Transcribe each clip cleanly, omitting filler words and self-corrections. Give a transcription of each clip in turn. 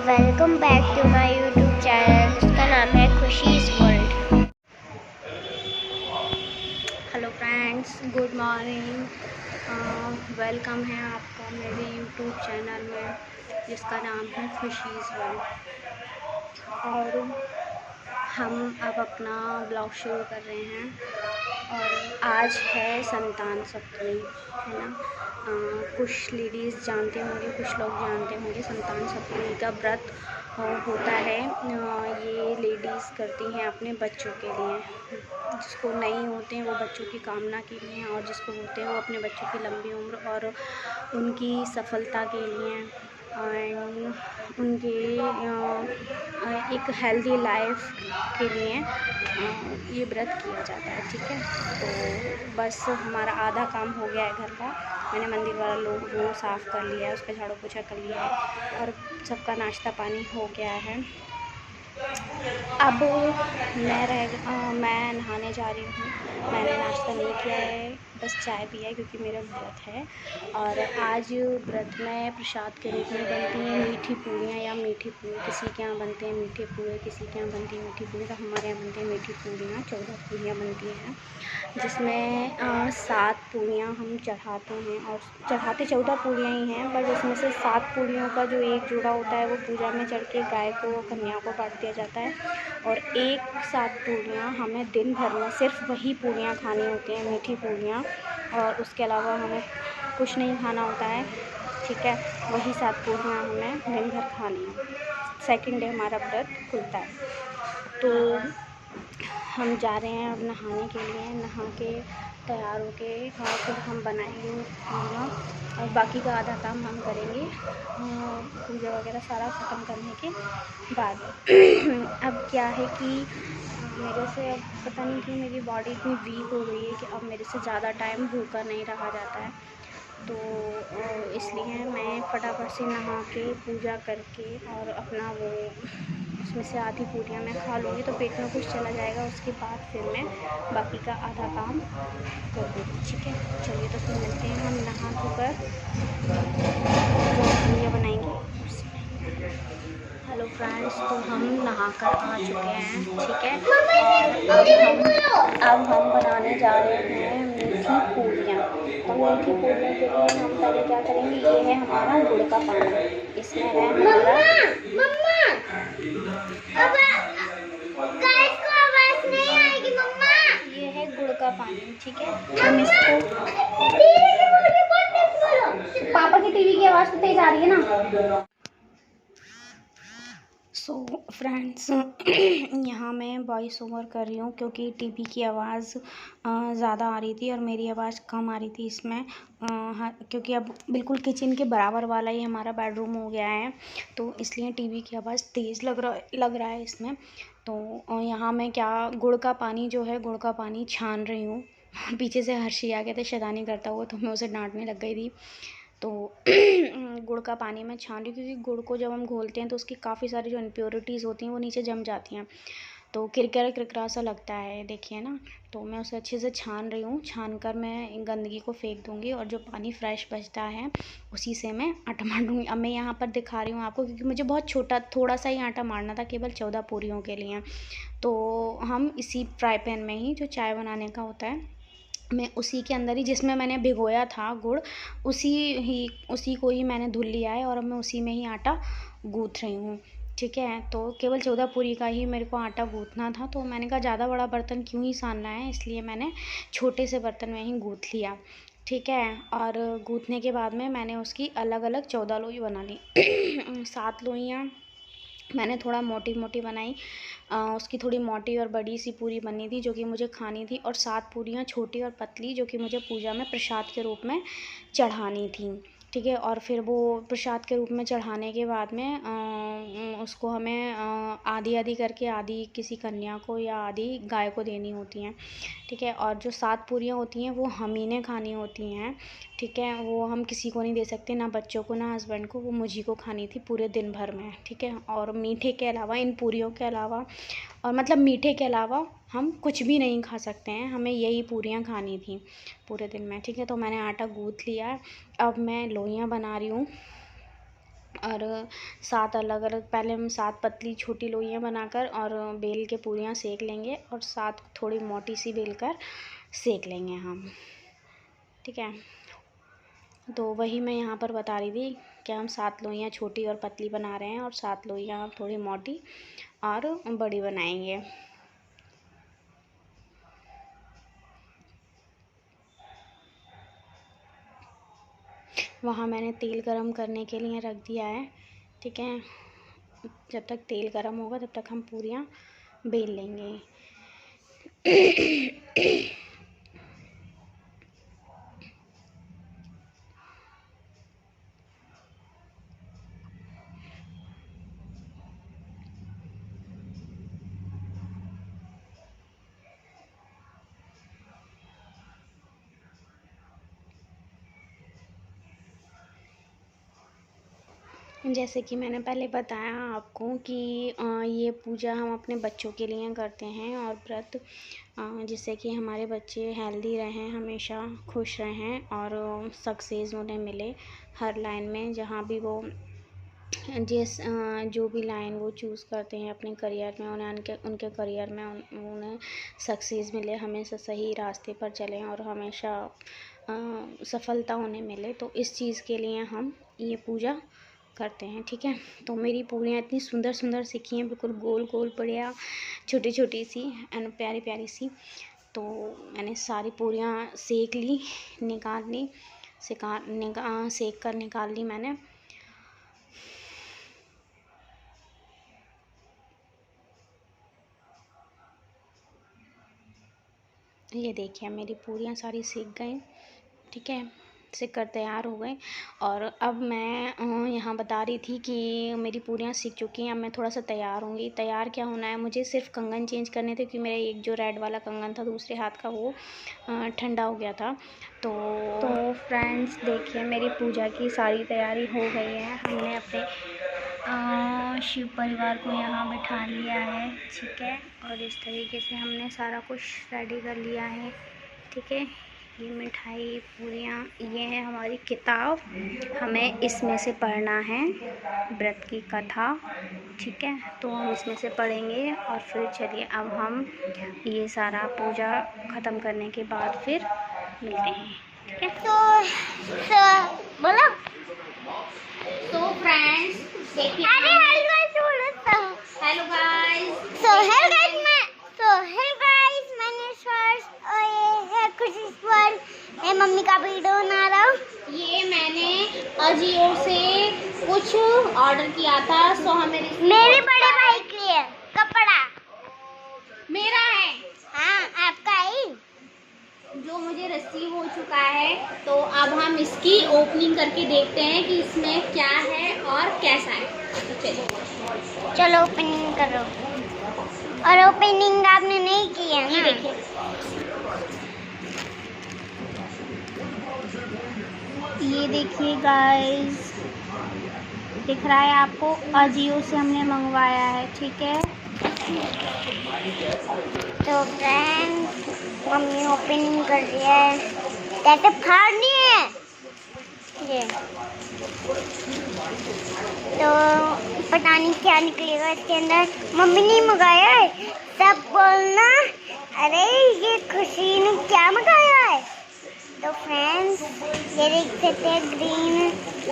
Welcome back to my YouTube channel जिसका नाम है Khushi's world. Hello friends, good morning. Welcome है आपका मेरे यूट्यूब चैनल में जिसका नाम है खुशीज़ वर्ल्ड। और हम अब अपना ब्लॉग शुरू कर रहे हैं और आज है संतान सप्तमी, है ना। कुछ लेडीज़ जानते होंगे, कुछ लोग जानते होंगे संतान सप्तमी का व्रत होता है। ये लेडीज़ करती हैं अपने बच्चों के लिए, जिसको नहीं होते हैं वो बच्चों की कामना के लिए, और जिसको होते हैं वो अपने बच्चों की लंबी उम्र और उनकी सफलता के लिए एंड उनके एक हेल्दी लाइफ के लिए ये व्रत किया जाता है। ठीक है, तो बस हमारा आधा काम हो गया है घर का। मैंने मंदिर वाला लोग वो साफ़ कर लिया है, उसका झाड़ू पोछा कर लिया है और सबका नाश्ता पानी हो गया है। अब मैं नहाने जा रही हूँ। मैंने नाश्ता नहीं किया है, बस चाय पिया है क्योंकि मेरा व्रत है। और आज व्रत में प्रसाद के रूप में बनती हैं मीठी पूरियाँ या मीठी पूरी। किसी के यहाँ बनते हैं मीठे पूरे, किसी के यहाँ बनती है मीठी पूरी। तो हमारे यहाँ बनती है मीठी पूरियाँ। 14 पूरियाँ बनती हैं, जिसमें 7 पूरियाँ हम चढ़ाते हैं, और चढ़ाते 14 पूरियाँ ही हैं, बट उसमें से 7 पूरियों का जो एक जोड़ा होता है वो पूजा में चढ़ के गाय को, कन्या को बांट दिया जाता है। और एक 7 पूरियाँ हमें दिन भर में सिर्फ वही पूरियाँ खानी होती हैं, मीठी पूरियाँ, और उसके अलावा हमें कुछ नहीं खाना होता है। ठीक है, वही 7 पूरियाँ हमें दिन भर खानी है। सेकंड डे हमारा व्रत खुलता है। तो हम जा रहे हैं अब नहाने के लिए। नहा के तैयार होके और फिर हम बनाएंगे पूरियाँ, और बाकी का आधा काम हम करेंगे पूजा वगैरह सारा ख़त्म करने के बाद। अब क्या है कि मेरे से अब पता नहीं क्यों मेरी बॉडी इतनी वीक हो गई है कि अब मेरे से ज़्यादा टाइम भूखा नहीं रहा जाता है। तो इसलिए मैं फटाफट से नहा के पूजा करके और अपना वो उसमें से आधी पूरियाँ मैं खा लूँगी तो पेट में कुछ चला जाएगा। उसके बाद फिर मैं बाकी का आधा काम कर दूँगी। ठीक है, चलिए तो फिर मिलते हैं हम नहा धोकर जब पूरियाँ बनाएंगे। हेलो फ्रेंड्स, तो हम नहाकर आ चुके हैं। ठीक है, और अब हम बनाने जा रहे हैं मीठी पूरियाँ। तो मीठी पूरियों के लिए हम पहले क्या करेंगे, ये है हमारा गुड़ का पानी। इसमें है हमारा ये है गुड़ का पानी। ठीक है, हम इसको पापा की टीवी की आवाज़ तो तेज आ रही है ना। सो फ्रेंड्स, यहाँ मैं वॉइस ओवर कर रही हूँ क्योंकि टीवी की आवाज़ ज़्यादा आ रही थी और मेरी आवाज़ कम आ रही थी इसमें। क्योंकि अब बिल्कुल किचन के बराबर वाला ही हमारा बेडरूम हो गया है, तो इसलिए टीवी की आवाज़ तेज़ लग रहा है इसमें। तो यहाँ मैं क्या गुड़ का पानी जो है, गुड़ का पानी छान रही हूँ। पीछे से हर्षी आ गया था शैतानी करता हुआ, तो मैं उसे डांटने लग गई थी। तो गुड़ का पानी मैं छान रही हूँ क्योंकि गुड़ को जब हम घोलते हैं तो उसकी काफ़ी सारी जो इम्प्योरिटीज़ होती हैं वो नीचे जम जाती हैं, तो किरकिरा सा लगता है, देखिए ना। तो मैं उसे अच्छे से छान रही हूँ। छान कर मैं गंदगी को फेंक दूँगी और जो पानी फ्रेश बचता है उसी से मैं आटा मारूँगी। अब मैं यहाँ पर दिखा रही हूँ आपको क्योंकि मुझे बहुत थोड़ा सा ही आटा मारना था, केवल 14 पूरियों के लिए। तो हम इसी फ्राई पैन में ही जो चाय बनाने का होता है, मैं उसी के अंदर ही, जिसमें मैंने भिगोया था गुड़, उसी को ही मैंने धुल लिया है और अब मैं उसी में ही आटा गूँथ रही हूँ। ठीक है, तो केवल 14 पूरी का ही मेरे को आटा गूँथना था, तो मैंने कहा ज़्यादा बड़ा बर्तन क्यों ही सानना है, इसलिए मैंने छोटे से बर्तन में ही गूँथ लिया। ठीक है, और गूँथने के बाद में मैंने उसकी अलग अलग 14 लोई बना ली। 7 लोइयाँ मैंने थोड़ा मोटी मोटी बनाई। उसकी थोड़ी मोटी और बड़ी सी पूरी बनी थी जो कि मुझे खानी थी, और 7 पूरियाँ छोटी और पतली जो कि मुझे पूजा में प्रसाद के रूप में चढ़ानी थी। ठीक है, और फिर वो प्रसाद के रूप में चढ़ाने के बाद में उसको हमें आधी आधी करके, आधी किसी कन्या को या आधी गाय को देनी होती हैं। ठीक है, और जो 7 पूरियाँ होती हैं वो हम ही ने खानी होती हैं। ठीक है, वो हम किसी को नहीं दे सकते, ना बच्चों को ना हस्बैंड को, वो मुझी को खानी थी पूरे दिन भर में। ठीक है, और मीठे के अलावा, इन पूरियों के अलावा, और मतलब मीठे के अलावा हम कुछ भी नहीं खा सकते हैं, हमें यही पूरियाँ खानी थी पूरे दिन में। ठीक है, तो मैंने आटा गूँथ लिया। अब मैं लोइयाँ बना रही हूँ। और 7 अलग अलग, पहले हम 7 पतली छोटी लोइयाँ बनाकर और बेल के पूरियाँ सेक लेंगे, और 7 थोड़ी मोटी सी बेल कर सेक लेंगे हम, ठीक है। तो वही मैं यहाँ पर बता रही थी कि हम 7 लोइयाँ छोटी और पतली बना रहे हैं, और 7 लोइयाँ हम थोड़ी मोटी और बड़ी बनाएंगे। वहाँ मैंने तेल गरम करने के लिए रख दिया है, ठीक है। जब तक तेल गरम होगा तब तक हम पूरियाँ बेल लेंगे। जैसे कि मैंने पहले बताया आपको कि ये पूजा हम अपने बच्चों के लिए करते हैं, और व्रत जिससे कि हमारे बच्चे हेल्दी रहें, हमेशा खुश रहें और सक्सेस उन्हें मिले हर लाइन में, जहाँ भी वो जो भी लाइन वो चूज़ करते हैं अपने करियर में, उन्हें उनके करियर में उन्हें सक्सेस मिले, हमेशा सही रास्ते पर चलें और हमेशा सफलता उन्हें मिले। तो इस चीज़ के लिए हम ये पूजा करते हैं, ठीक है। तो मेरी पूरियाँ इतनी सुंदर सुंदर सीखी हैं, बिल्कुल गोल गोल बढ़िया छोटी छोटी सी एंड प्यारी प्यारी सी। तो मैंने सारी पूरियाँ सेक ली, निकाल ली, सेक कर निकाल ली मैंने। ये देखिए मेरी पूरियाँ सारी सेक गई, ठीक है, सेक कर तैयार हो गए। और अब मैं यहाँ बता रही थी कि मेरी पूरियाँ सीख चुकी हैं, अब मैं थोड़ा सा तैयार होंगी। तैयार क्या होना है, मुझे सिर्फ कंगन चेंज करने थे, क्योंकि मेरा एक जो रेड वाला कंगन था दूसरे हाथ का वो ठंडा हो गया था। तो फ्रेंड्स देखिए मेरी पूजा की सारी तैयारी हो गई है। हमने अपने शिव परिवार को यहाँ बिठा लिया है, ठीक है, और इस तरीके से हमने सारा कुछ रेडी कर लिया है, ठीक है। ये मिठाई, पूरियाँ, ये है हमारी किताब, हमें इसमें से पढ़ना है व्रत की कथा, ठीक है। तो हम इसमें से पढ़ेंगे और फिर चलिए अब हम ये सारा पूजा ख़त्म करने के बाद फिर मिलते हैं, ठीक है। तो बोलो। तो फ्रेंड्स देखिए, अरे हेलो गाइस, हेलो गाइस, मैंने फर्स्ट और ये है खुशी स्वर, मैं मम्मी का वीडियो बना रहा हूँ। ये मैंने अजियो से कुछ ऑर्डर किया था, सो हमें मेरे बड़े भाई के लिए कपड़ा मेरा है, हाँ आपका ही, जो मुझे रिसीव हो चुका है। तो अब हम इसकी ओपनिंग करके देखते हैं कि इसमें क्या है और कैसा है। तो चलो ओपनिंग करो। और ओपनिंग आपने नहीं की है ये ना? देखिए, ये देखिए गाइस, दिख रहा है आपको, अजियो से हमने मंगवाया है, ठीक है। तो फ्रेंड्स मम्मी ओपनिंग कर रही है, कैसे फाड़नी है ये, तो पता नहीं क्या निकलेगा इसके अंदर। मम्मी ने मंगाया है, सब बोलना अरे ये खुशी ने क्या मंगाया है। तो फ्रेंड्स ये देख सकते हैं ग्रीन, तो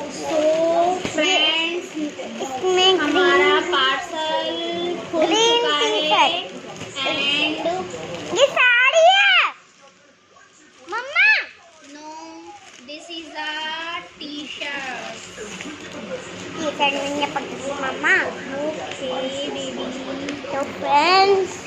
फ्रेंड्स इसमें हमारा ग्रीन पार्सल खुल ग्रीन चुका है टी-शर्ट, एंड ये साड़ी है मम्मा। No, this is a T shirt. T-shirt मैंने पकड़ी मम्मा। ओके बेबी, तो फ्रेंड्स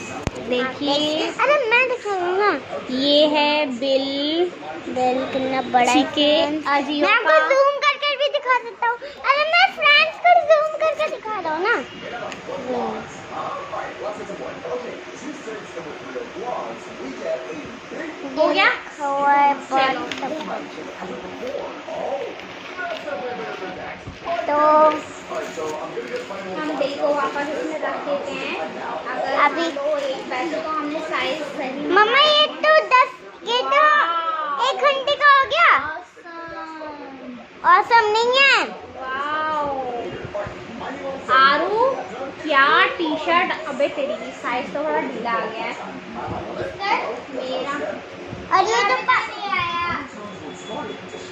देखिए अरे मैं दिखाऊंगा, ये है बिल कितना बड़ा है ठीक है, friends। अजियो मैं आपको का। जूम करके भी दिखा सकता हूँ। अरे मैं फ्रेंड्स को जूम करके दिखा रहा हूँ ना। हो गया? हुआ है चलो। तो हम बिल को वापस इसमें रख देते हैं। अगर अभी वैसे तो हमने साइज सही मम्मा ये तो 1 घंटे का हो गया, Awesome. ऑसम नहीं है। वाओ, क्या टी शर्ट, अबे तेरी की साइज तो थोड़ा ढीला आ गया है मेरा। और ये तो नहीं आया।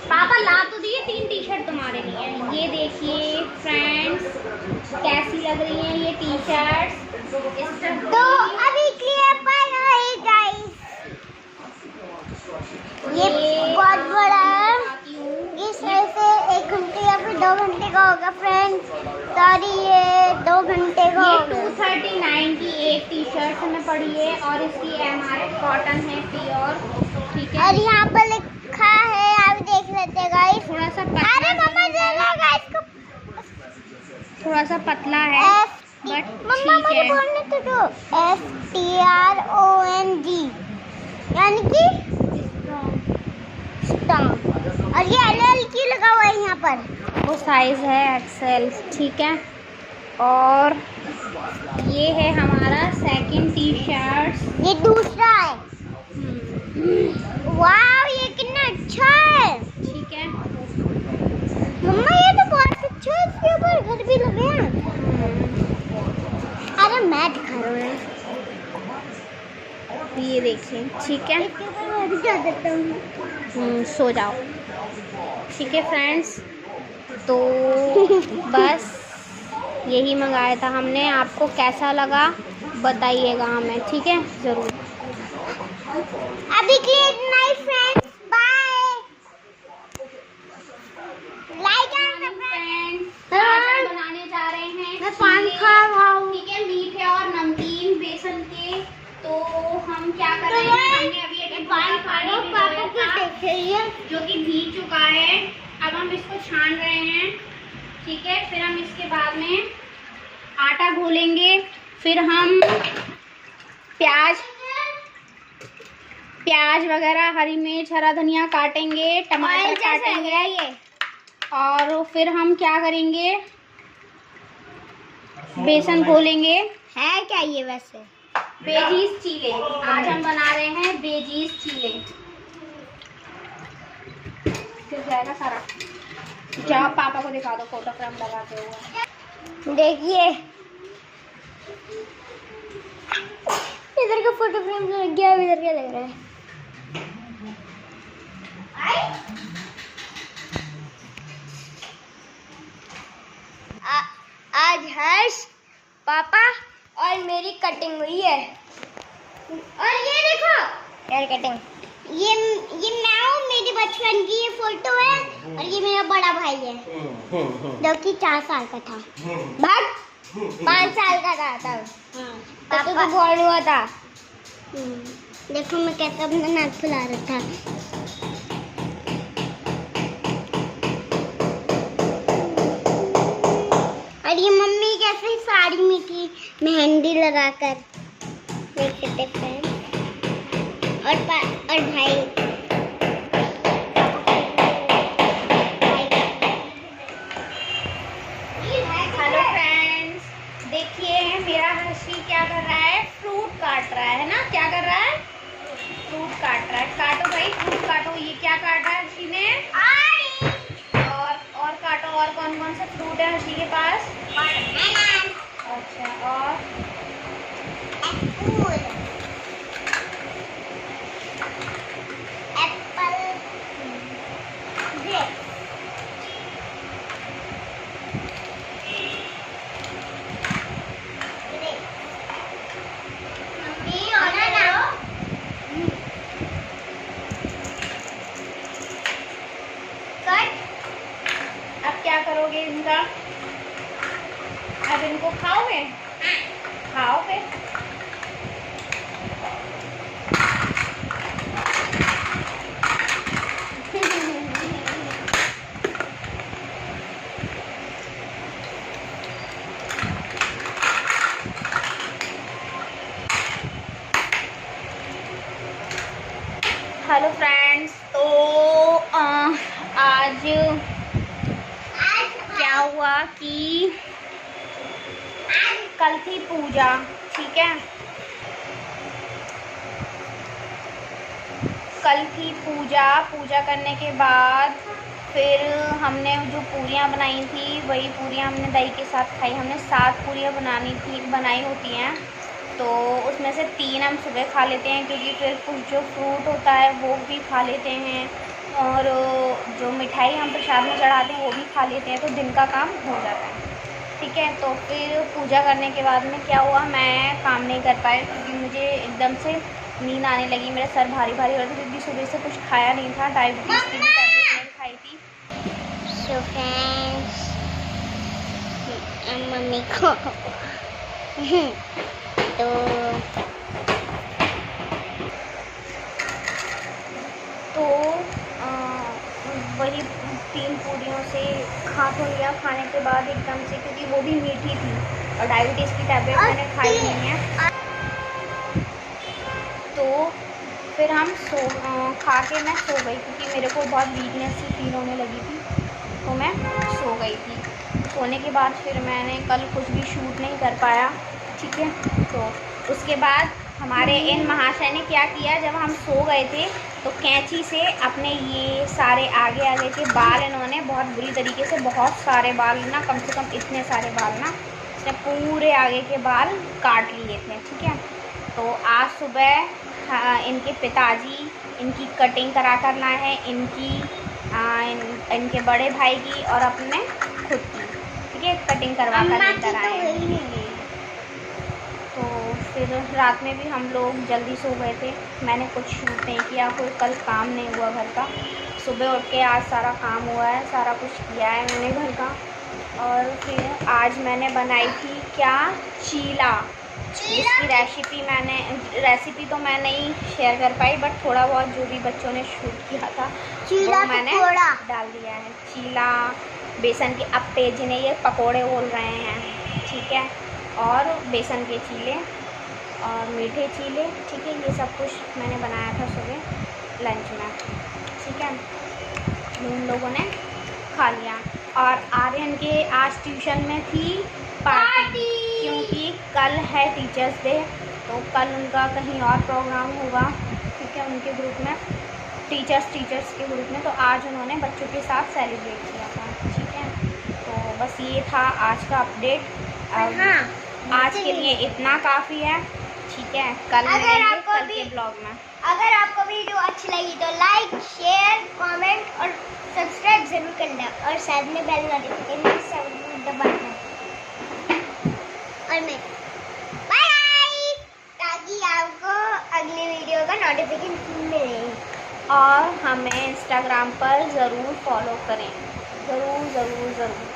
पापा ला तो दिए 3 टी शर्ट तुम्हारे लिए। ये देखिए फ्रेंड्स कैसी लग रही हैं ये टी शर्ट। तो अभी क्लियर पाया है गाइस। ये बहुत बड़ा है, इस वजह से 1 घंटे या फिर 2 घंटे का होगा फ्रेंड्स। सॉरी ये 2 घंटे का ये होगा। 239 की एक टी शर्ट हमें पड़ी है और इसकी MRP कॉटन है प्योर, ठीक है। और यहाँ पर लिखा है, आप देख लेते हैं गाइस। थोड़ा सा अरे पतला, मम्मा जरा गाइस को थोड़ा सा पतला है बट मम्मा ठीक मुझे है। बोलने तो दो। STRONG यानी कि स्ट्रॉन्ग। और ये LL की लगा हुआ है यहाँ पर। वो साइज है XL, ठीक है। और ये है हमारा सेकंड टी शर्ट। ये दूसरा है। वाह ये कितना अच्छा है। ठीक है। मम्मा ये तो बहुत अच्छा है, इसके ऊपर घर भी लगे हैं। अरे मैं दिखा रहा हूँ, ये देखिए, ठीक है। इसके ऊपर मैं भी जा सकता हूँ। सो जाओ, ठीक है फ्रेंड्स। तो बस यही मंगाया था हमने। आपको कैसा लगा बताइएगा हमें, ठीक है, ज़रूर। अभी के लिए इतना ही friends, bye. Like and friends subscribe. बनाने जा रहे हैं, मैं पान खा रहा हूँ। ठीक है, मीठे और नमकीन बेसन के। तो हम क्या कर रहे हैं, हमने अभी एक पान खाने पापा को देखिए, जो कि भीग चुका है। अब हम इसको छान रहे हैं, ठीक है। फिर हम इसके बाद में आटा घोलेंगे। फिर हम प्याज वगैरह, हरी मिर्च, हरा धनिया काटेंगे, टमाटर काटेंगे ये। और फिर हम क्या करेंगे, बेसन घोलेंगे। है क्या ये वैसे? वेजीज चीले, आज हम बना रहे हैं वेजीज चीले। फिर जाएगा सारा। जाओ पापा को दिखा दो फोटो फ्रेम लगाते हुए। देखिए इधर का फोटो फ्रेम लग गया, इधर क्या लग रहा है? आज हर्ष, पापा और मेरी कटिंग हुई है। और ये देखो यार कटिंग, ये मैं हूँ, मेरी बचपन की ये फोटो है। और ये मेरा बड़ा भाई है जो कि 4 साल का था। भाग 5 साल का था तब। तब तो बोर्ड हुआ था। देखो मैं कैसे अपना नाक फुला रहा था। और ये मम्मी कैसे साड़ी में थी मेहंदी लगाकर, देख सकते हैं। और भाई हेलो फ्रेंड्स, देखिए मेरा हर्षी क्या कर रहा है, फ्रूट काट रहा है ना। क्या कर रहा है? फ्रूट काट रहा है। काटो भाई, फ्रूट काटो। ये क्या काटा है हर्षी ने? और काटो। और कौन कौन से फ्रूट है हर्षी के पास? अच्छा, और एप्पल, ग्रेप्स। अब क्या करोगे इनका? अब इनको खाओगे? खाओ फिर। हेलो फ्रेंड्स, तो आज क्या हुआ कि कल थी पूजा, ठीक है। कल थी पूजा करने के बाद फिर हमने जो पूरियाँ बनाई थी वही पूरियाँ हमने दही के साथ खाई। हमने 7 पूरियाँ बनाई होती हैं, तो उसमें से 3 हम सुबह खा लेते हैं, क्योंकि फिर कुछ जो फ्रूट होता है वो भी खा लेते हैं, और जो मिठाई हम प्रसाद में चढ़ाते हैं वो भी खा लेते हैं, तो दिन का काम हो जाता है। ठीक है, तो फिर पूजा करने के बाद में क्या हुआ, मैं काम नहीं कर पाई क्योंकि मुझे एकदम से नींद आने लगी, मेरा सर भारी भारी हो रहा था, क्योंकि सुबह से कुछ खाया नहीं था, डायबिटीज़ की भी टैबलेट नहीं खाई थी। सो फ्रेंड्स, मम्मी को तो वही 3 पूरियों से खा तो लिया। खाने के बाद एकदम से, क्योंकि वो भी मीठी थी और डायबिटीज़ की टैबलेट मैंने खाई नहीं है, तो फिर हम खा के मैं सो गई, क्योंकि मेरे को बहुत वीकनेस सी फील होने लगी थी, तो मैं सो गई थी। सोने के बाद फिर मैंने कल कुछ भी शूट नहीं कर पाया। ठीक है, तो उसके बाद हमारे इन महाशय ने क्या किया, जब हम सो गए थे तो कैंची से अपने ये सारे आगे आगे के बाल इन्होंने बहुत बुरी तरीके से, बहुत सारे बाल ना, कम से कम इतने सारे बाल ना, इसने पूरे आगे के बाल काट लिए थे। ठीक है, तो आज सुबह इनके पिताजी इनकी कटिंग करा कर लाए हैं, इनके बड़े भाई की और अपने खुद की। ठीक है, कटिंग करवा कर लेकर आए हैं। तो फिर रात में भी हम लोग जल्दी सो गए थे, मैंने कुछ शूट नहीं किया, कोई कल काम नहीं हुआ घर का। सुबह उठ के आज सारा काम हुआ है, सारा कुछ किया है मैंने घर का। और फिर आज मैंने बनाई थी क्या, चीला, जिसकी रेसिपी तो मैं नहीं शेयर कर पाई, बट थोड़ा बहुत जो भी बच्चों ने शूट किया था वो मैंने डाल दिया है। चीला, बेसन के अप्पे, जिन्हें ये पकोड़े बोल रहे हैं, ठीक है, और बेसन के चीले और मीठे चीले। ठीक है, ये सब कुछ मैंने बनाया था सुबह लंच में। ठीक है, उन लोगों ने खा लिया। और आर्यन के आज ट्यूशन में थी पार्टी, क्योंकि कल है टीचर्स डे, तो कल उनका कहीं और प्रोग्राम होगा। ठीक है, उनके ग्रुप में, टीचर्स के ग्रुप में, तो आज उन्होंने बच्चों के साथ सेलिब्रेट किया था। ठीक है, तो बस ये था आज का अपडेट। आज के लिए इतना काफ़ी है। ठीक है, कल मिलेंगे कल के ब्लॉग में। अगर आपको वीडियो अच्छी लगी तो लाइक, शेयर, कमेंट और सब्सक्राइब जरूर करना, और साथ में बेल नोटिफिकेशन दबाना। और मैं बाय, ताकि आपको अगली वीडियो का नोटिफिकेशन मिले। और हमें इंस्टाग्राम पर ज़रूर फॉलो करें, ज़रूर ज़रूर ज़रूर।